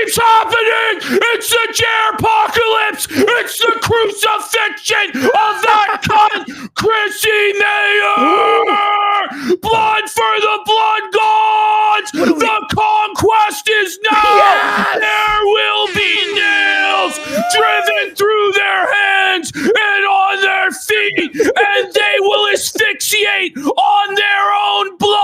keeps happening. It's the Jer apocalypse. It's the crucifixion of that cunt, Chrissy Mayer. Blood for the blood gods. The conquest is now. Yes! There will be nails driven through their hands and on their feet, and they will asphyxiate on their own blood.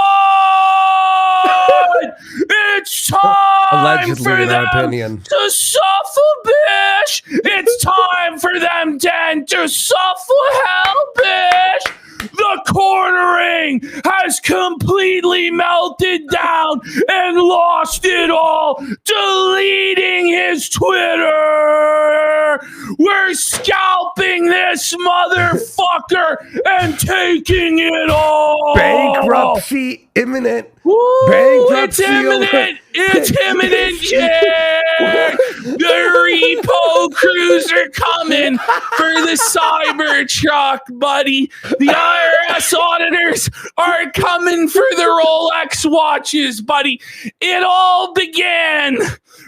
It's time Allegedly, for in them our opinion. to suffer, bitch. It's time for them then to suffer hell, bitch. The quartering has completely melted down and lost it all, deleting his Twitter. We're scalping this motherfucker and taking it all. Bankruptcy imminent. Woo, Bankruptcy it's imminent. It's imminent, yeah. The repo crews are coming for the Cybertruck, buddy. The IRS auditors are coming for the Rolex watches, buddy. It all began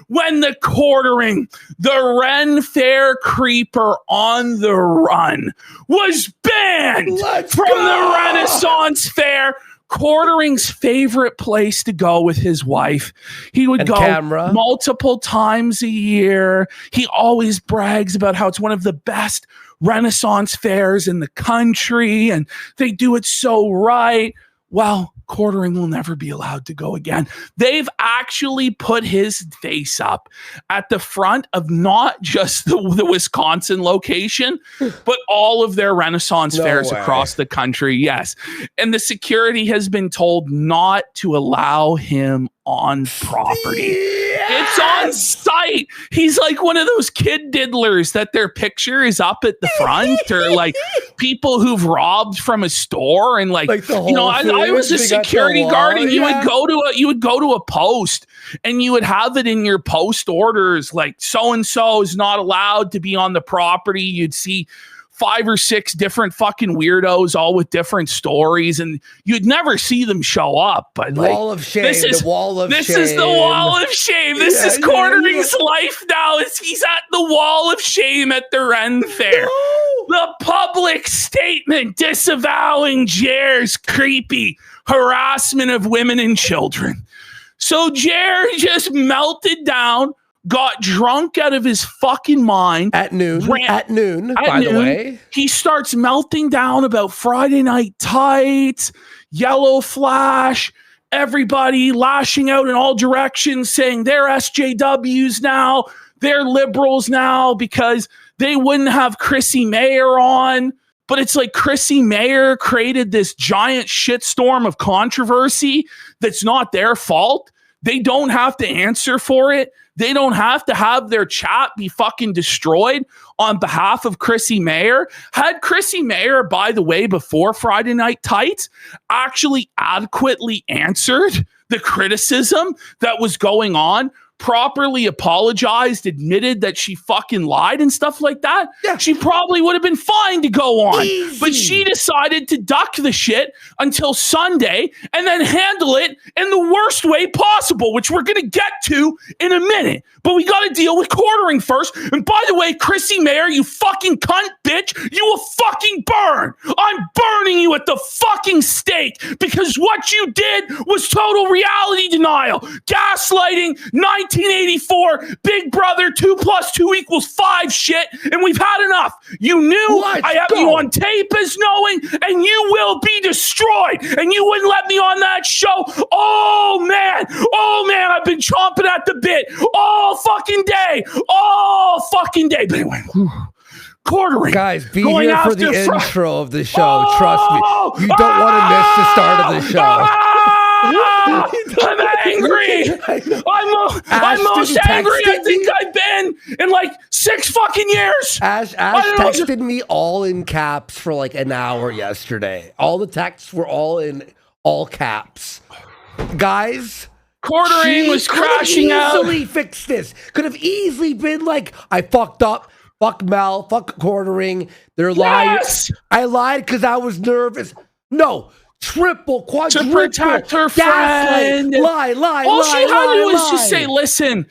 when the quartering, the Ren Fair creeper on the run, was banned from the Renaissance Fair. Quartering's favorite place to go with his wife. He would go multiple times a year. He always brags about how it's one of the best Renaissance fairs in the country and they do it so right. Well, Quartering will never be allowed to go again. They've actually put his face up at the front of not just the Wisconsin location, but all of their Renaissance fairs across the country. Yes. And the security has been told not to allow him on property. It's on site. He's like one of those kid diddlers that their picture is up at the front, or like people who've robbed from a store and like you know, I was a security guard, and you would go to a post and you would have it in your post orders like so and so is not allowed to be on the property. You'd see 5 or 6 different fucking weirdos, all with different stories, and you'd never see them show up. But like, wall of shame. This is the wall of shame. This is Quartering's life now. Is he's at the wall of shame at the Ren Fair. The public statement disavowing Jer's creepy harassment of women and children. So Jer just melted down, got drunk out of his fucking mind. At noon, by the way. He starts melting down about Friday Night Tights, Yellow Flash, everybody lashing out in all directions saying they're SJWs now, they're liberals now because they wouldn't have Chrissy Mayer on. But it's like Chrissy Mayer created this giant shitstorm of controversy that's not their fault. They don't have to answer for it. They don't have to have their chat be fucking destroyed on behalf of Chrissy Mayer. Had Chrissy Mayer, by the way, before Friday Night Tights, actually adequately answered the criticism that was going on, properly apologized, admitted that she fucking lied and stuff like that, she probably would have been fine to go on. Easy. But she decided to duck the shit until Sunday and then handle it in the worst way possible, which we're going to get to in a minute. But we got to deal with Quartering first. And by the way, Chrissy Mayer, you fucking cunt bitch, you will fucking burn. I'm burning you at the fucking stake because what you did was total reality denial, gaslighting, 1984 Big Brother 2 + 2 = 5 shit, and we've had enough. You knew. I have you on tape as knowing, and you will be destroyed. And you wouldn't let me on that show. Oh man, I've been chomping at the bit all fucking day. But anyway, Quartering. Guys, be here for the intro of the show. Trust me. You don't want to miss the start of the show. I'm angry. I'm most angry I think I've been in like 6 fucking years. Ash texted me all in caps for like an hour yesterday. All the texts were all in all caps. Guys, Quartering was crashing out. Easily fixed this. Could have easily been like, I fucked up. Fuck Mel. Fuck Quartering. They're liars. I lied because I was nervous. No. Triple, quadruple. To protect her friend. Lie. All she had to do was just say, listen,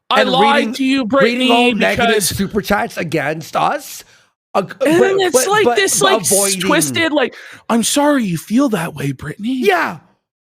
I lied to you, reading all Brittany, negative because super chats against us. and it's like twisted. Like, I'm sorry you feel that way, Brittany. Yeah.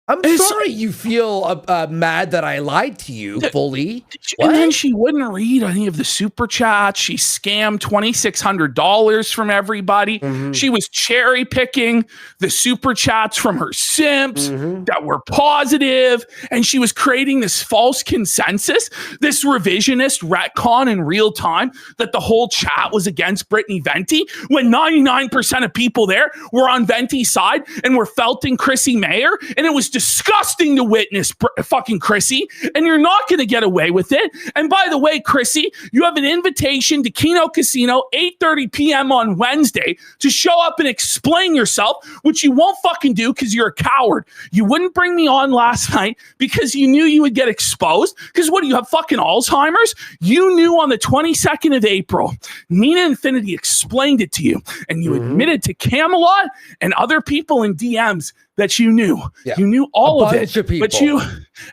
I'm sorry you feel mad that I lied to you fully. And then she wouldn't read any of the super chats. She scammed $2,600 from everybody. Mm-hmm. She was cherry picking the super chats from her simps that were positive, and she was creating this false consensus, this revisionist retcon in real time that the whole chat was against Brittany Venti, when 99% of people there were on Venti's side and were felting Chrissy Mayer, and it was disgusting to witness, fucking Chrissy, and you're not going to get away with it. And by the way, Chrissy, you have an invitation to Keno Casino, 8:30 p.m. on Wednesday, to show up and explain yourself, which you won't fucking do because you're a coward. You wouldn't bring me on last night because you knew you would get exposed. Because what do you have, fucking Alzheimer's? You knew on the 22nd of April, Nina Infinity explained it to you, and you admitted to Camelot and other people in DMs that you knew. Yeah. You knew all of it.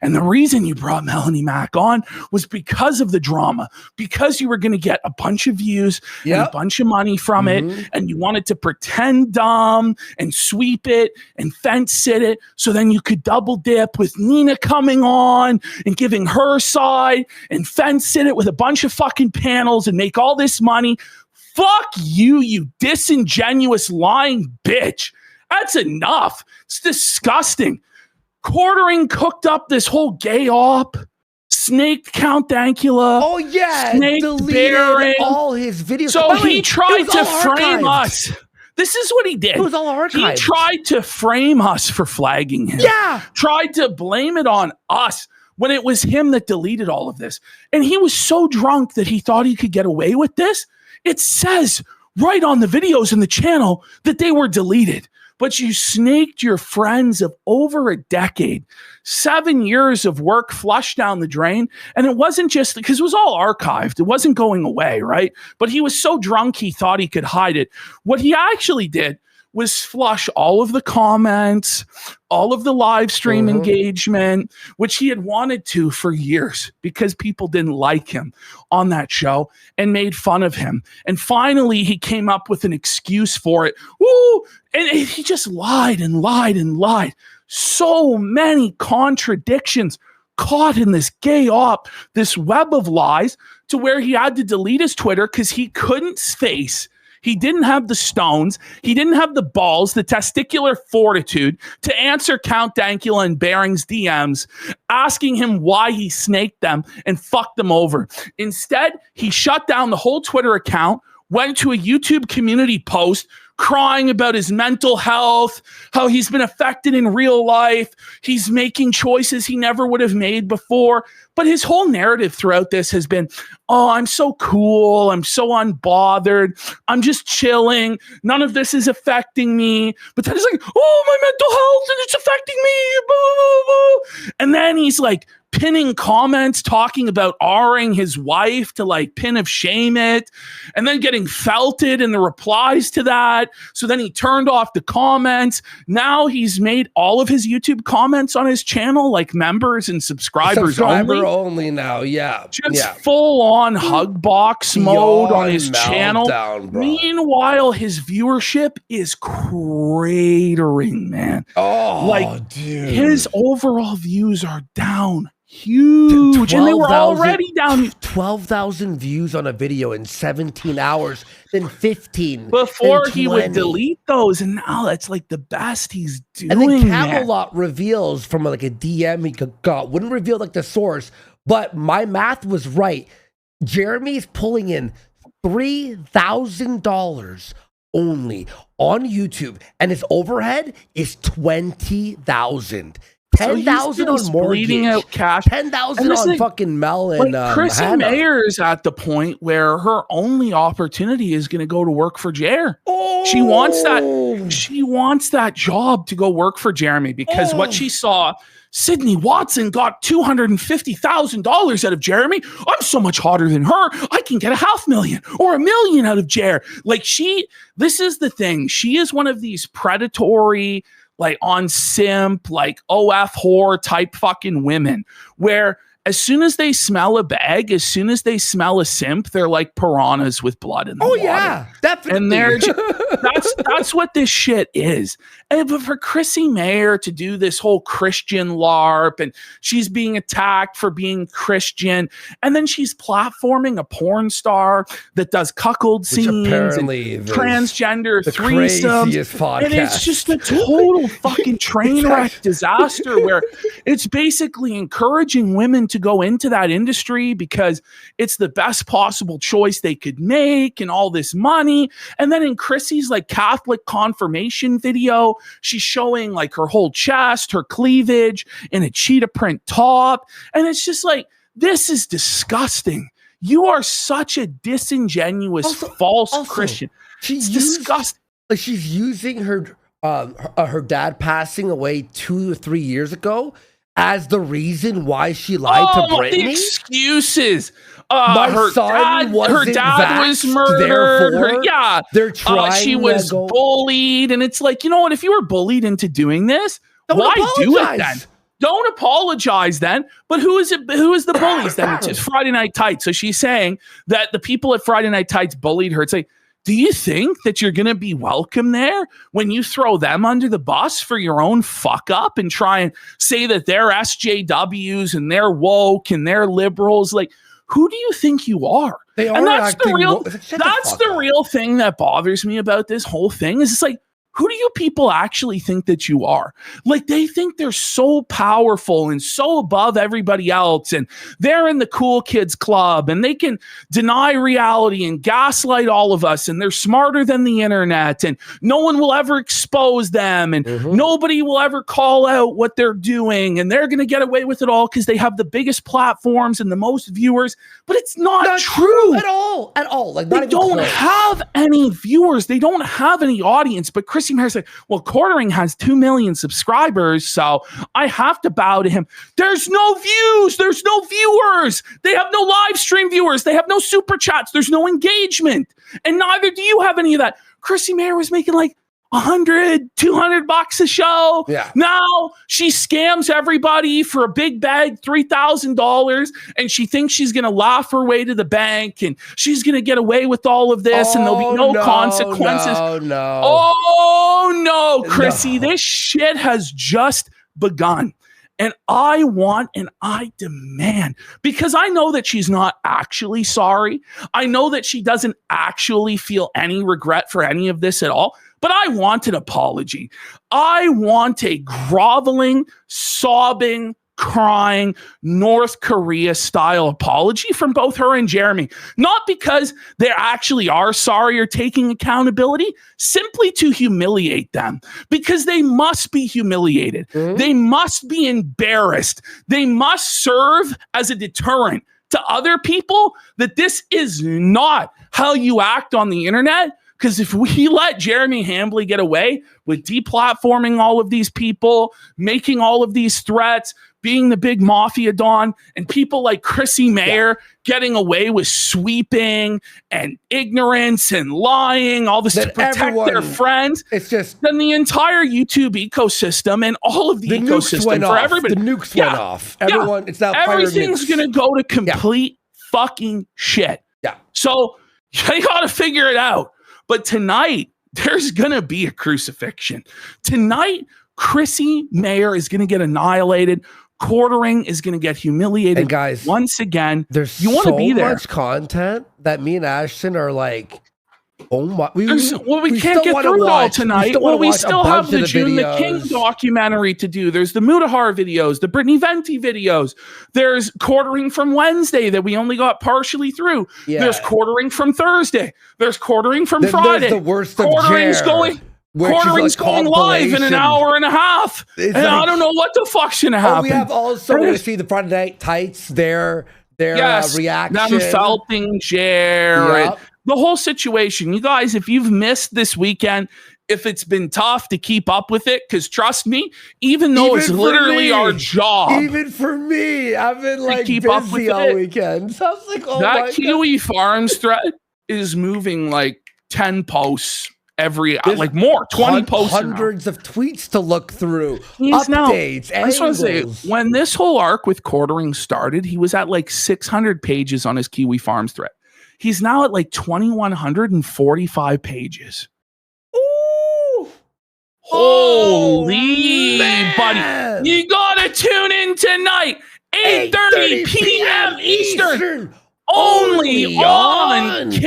And the reason you brought Melanie Mack on was because of the drama, because you were going to get a bunch of views and a bunch of money from it, and you wanted to pretend dumb and sweep it and fence sit it, so then you could double dip with Nina coming on and giving her side and fence sit it with a bunch of fucking panels and make all this money. Fuck you, you disingenuous lying bitch. That's enough. It's disgusting. Quartering cooked up this whole gay op, snaked Count Dankula. Oh yeah, snaked Baron. All his videos. So he tried to frame us. This is what he did. It was all archived. He tried to frame us for flagging him. Yeah. Tried to blame it on us when it was him that deleted all of this. And he was so drunk that he thought he could get away with this. It says right on the videos in the channel that they were deleted. But you snaked your friends of over a decade, 7 years of work flushed down the drain. And it wasn't just because it was all archived. It wasn't going away, right? But he was so drunk, he thought he could hide it. What he actually did was flush all of the comments, all of the live stream engagement, which he had wanted to for years because people didn't like him on that show and made fun of him. And finally, he came up with an excuse for it. Woo! And he just lied and lied and lied. So many contradictions caught in this gay op, this web of lies, to where he had to delete his Twitter because he couldn't face. He didn't have the stones. He didn't have the balls, the testicular fortitude to answer Count Dankula and Baring's DMs, asking him why he snaked them and fucked them over. Instead, he shut down the whole Twitter account, went to a YouTube community post crying about his mental health, how he's been affected in real life. He's making choices he never would have made before. But his whole narrative throughout this has been, oh, I'm so cool. I'm so unbothered. I'm just chilling. None of this is affecting me. But then he's like, oh, my mental health, and it's affecting me. Blah, blah, blah. And then he's like pinning comments talking about R-ing his wife to like pin of shame it, and then getting felted in the replies to that. So then he turned off the comments. Now he's made all of his YouTube comments on his channel like members and subscribers only now. Just full on hug box mode on his channel. Meanwhile, his viewership is cratering, man. Oh, like, dude, his overall views are down huge, and they were already down. 12,000 views on a video in 17 hours, then 15 before then he would delete those, and now that's like the best he's doing. And then Camelot reveals from like a DM he got, wouldn't reveal like the source, but my math was right. Jeremy's pulling in $3,000 only on YouTube, and his overhead is 20,000. 10,000 on mortgage, out cash, 10,000 on fucking Mel and Chrissy Hannah. Mayer is at the point where her only opportunity is going to go to work for Jer. Oh. She wants that job to go work for Jeremy because what she saw, Sydney Watson got $250,000 out of Jeremy. I'm so much hotter than her. I can get $500,000 or $1 million out of Jer. Like this is the thing. She is one of these predatory, like on simp, like OF whore type fucking women where as soon as they smell a bag, as soon as they smell a simp, they're like piranhas with blood in the water. Yeah, definitely. And that's what this shit is. And but for Chrissy Mayer to do this whole Christian LARP, and she's being attacked for being Christian, and then she's platforming a porn star that does cuckold scenes, apparently and transgender the threesomes, craziest podcast. and it's just a total fucking train wreck disaster where it's basically encouraging women to go into that industry because it's the best possible choice they could make and all this money. And then in Chrissy's like Catholic confirmation video, she's showing like her whole chest, her cleavage in a cheetah print top. And it's just like, this is disgusting. You are such a disingenuous, false Christian. It's disgusting. Like she's using her dad passing away 2 or 3 years ago as the reason why she lied to Britney. The excuses. Her dad was murdered. They're trying. She was bullied, and it's like, you know what? If you were bullied into doing this, why do it then? Don't apologize then. But who is it? Who is the bullies then? It's Friday Night Tights. So she's saying that the people at Friday Night Tights bullied her. It's like, do you think that you're going to be welcome there when you throw them under the bus for your own fuck up and try and say that they're SJWs and they're woke and they're liberals? Like, who do you think you are? They are, and that's the real thing that bothers me about this whole thing is it's like, who do you people actually think that you are? Like, they think they're so powerful and so above everybody else, and they're in the cool kids club, and they can deny reality and gaslight all of us, and they're smarter than the internet, and no one will ever expose them, and nobody will ever call out what they're doing, and they're going to get away with it all because they have the biggest platforms and the most viewers. But it's not true at all. Like, they don't have any viewers. They don't have any audience. But Chrissy Mayer said, well, Quartering has 2 million subscribers, so I have to bow to him. There's no views. There's no viewers. They have no live stream viewers. They have no super chats. There's no engagement. And neither do you have any of that. Chrissy Mayer was making like $100, $200 a show. Yeah. Now she scams everybody for a big bag, $3,000, and she thinks she's going to laugh her way to the bank and she's going to get away with all of this and there'll be no consequences. Oh, no, Chrissy, this shit has just begun. And I want and I demand, because I know that she's not actually sorry. I know that she doesn't actually feel any regret for any of this at all. But I want an apology. I want a groveling, sobbing, crying, North Korea style apology from both her and Jeremy. Not because they actually are sorry or taking accountability, simply to humiliate them. Because they must be humiliated. They must be embarrassed. They must serve as a deterrent to other people that this is not how you act on the internet. Because if we let Jeremy Hambly get away with deplatforming all of these people, making all of these threats, being the big mafia don, and people like Chrissy Mayer getting away with sweeping and ignorance and lying, all this to protect their friends, it's just then the entire YouTube ecosystem and all of the ecosystem for everybody. The nukes went off. Everyone, it's now everything's going to go to complete fucking shit. Yeah. So you got to figure it out. But tonight, there's going to be a crucifixion. Tonight, Chrissy Mayer is going to get annihilated. Quartering is going to get humiliated. And guys, once again, there's you want to be there. Much content that me and Ashton are like, oh my. We can't get through it all tonight. We still have the June the King documentary to do. There's the Mutahar videos, the Brittany Venti videos. There's Quartering from Wednesday that we only got partially through. Yeah. There's Quartering from Thursday. There's Quartering from Friday. There's the worst of Quartering's going live in an hour and a half. And I don't know what the fuck's going to happen. We have also going to see the Friday Night Tights, their reaction. Them felting Jer. The whole situation. You guys, if you've missed this weekend, if it's been tough to keep up with it, because trust me, even though it's literally our job. Even for me, I've been like busy all weekend. So I was like, oh that Kiwi Farms thread is moving like 10 posts every There's like more 20 posts. hundreds of tweets to look through. He's Updates. I just want to say, angles. when this whole arc with Quartering started, he was at like 600 pages on his Kiwi Farms thread. He's now at like 2,145 pages. Ooh. Holy man. buddy. You gotta tune in tonight, 8:30 p.m. Eastern. Only on Kick.